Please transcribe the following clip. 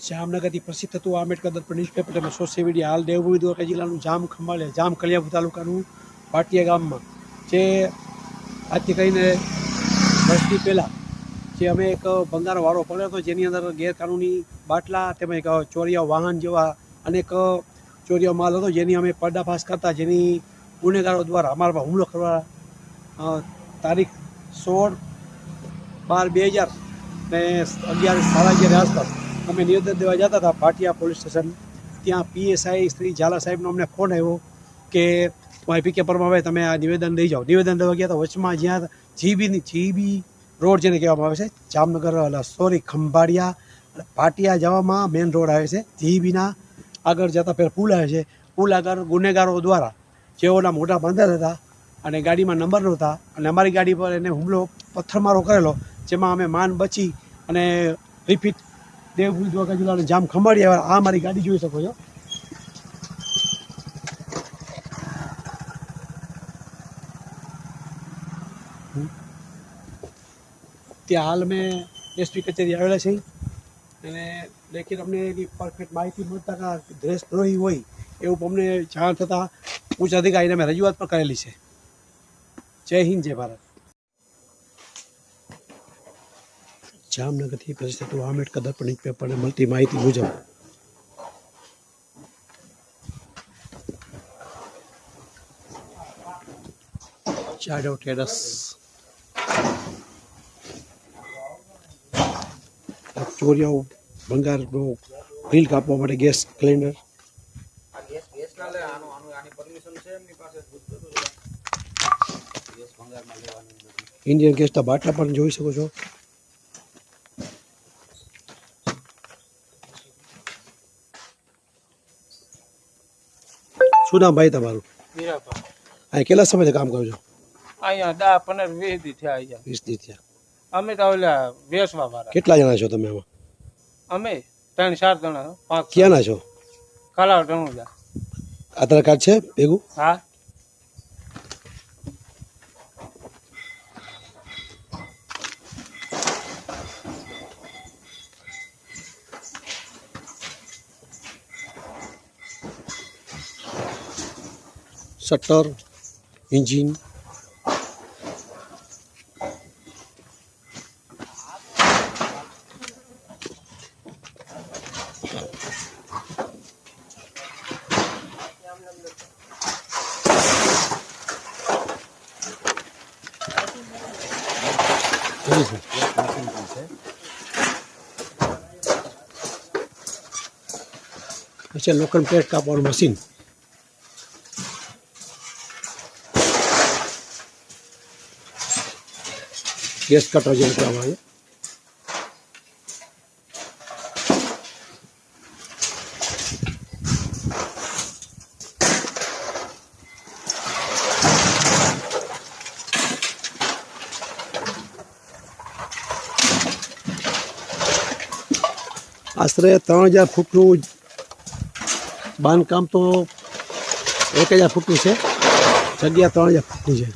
જામનગરથી પ્રસિદ્ધ થતું આંબેડકર દર્પણ ન્યૂઝપેપર તમે સોશિયલ મીડિયા હાલ દેવભૂમિ દ્વારકા જિલ્લાનું જામ કલિયાપુર તાલુકાનું પાટિયા ગામમાં જે આજથી કરીને વર્ષથી પહેલાં જે અમે એક ભંગારનો વારો પડ્યો હતો જેની અંદર ગેરકાનૂની બાટલા તેમજ ચોરિયા વાહન જેવા અનેક ચોરીઓ માલ હતો જેની અમે પર્દાફાશ કરતા જેની ગુનેગારો દ્વારા અમારા પર હુમલો કરવા તારીખ 16/12/2000 ને 11:11 આસપાસ અમે નિવેદન દેવા જતા હતા પાટિયા પોલીસ સ્ટેશન. ત્યાં PSI શ્રી ઝાલા સાહેબનો અમને ફોન આવ્યો કે પીકે પરમાભાઈ તમે આ નિવેદન દઈ જાઓ. નિવેદન દેવા ગયા તો વચમાં જ્યાં જીબી રોડ જેને કહેવામાં આવે છે જામનગર ખંભાળિયા પાટિયા જવામાં મેન રોડ આવે છે. જીબીના આગળ જતાં પહેલાં પુલ આવે છે. પુલ આગળ ગુનેગારો દ્વારા જેઓના મોઢા બંધ હતા અને ગાડીમાં નંબર નહોતા અને અમારી ગાડી પર એને હુમલો પથ્થરમારો કરેલો જેમાં અમે માન બચી અને રિપીટ દેવભૂમિ દ્વારકા જિલ્લાનું જામ ખંભાળિયા આ મારી ગાડી જોઈ શકો છો. ત્યાં હાલ અમે SP કચેરી આવેલા છે અને લેખિત અમને એની પરફેક્ટ માહિતી મળતા કે દેશદ્રોહી હોય એવું અમને જાણ થતાં ઉચ્ચ અધિકારીને અમે રજૂઆત પણ કરેલી છે. જય હિન્દ, જય ભારત. જામનગરથી પ્રસિદ્ધ આંબેડકર દર્પણ ન્યૂઝપેપરને મળતી માહિતી મુજબ જાડવ ટેરસ ચોરિયાઓ ભંગારનો બિલ કાપવા માટે ગેસ સિલિન્ડર ઇન્ડિયન ગેસના બાટલા પણ જોઈ શકો છો. શું નામ ભાઈ તમારું? વીરાભાઈ. અહીં કેટલા સમયથી કામ કરો છો? અહીંયા 10-15-20 દી થયા. 20 દી થયા. અમે તો ઓલા વેસવા વાળા. કેટલા જણા છો તમે આમાં? અમે 3-4 જણા. 5 ક્યાંના છો? કલાવ રણુજા. આધાર કાર્ડ છે ભેગું? હા. શટર, એન્જિન, પછી લોખંડ પ્લેટ કાપવાનું મશીન, ગેસ કટર જેવું કહેવામાં આવે. આશરે 3000 ફૂટનું બાંધકામ તો 1000 ફૂટનું છે. જગ્યા 3000 ફૂટની છે.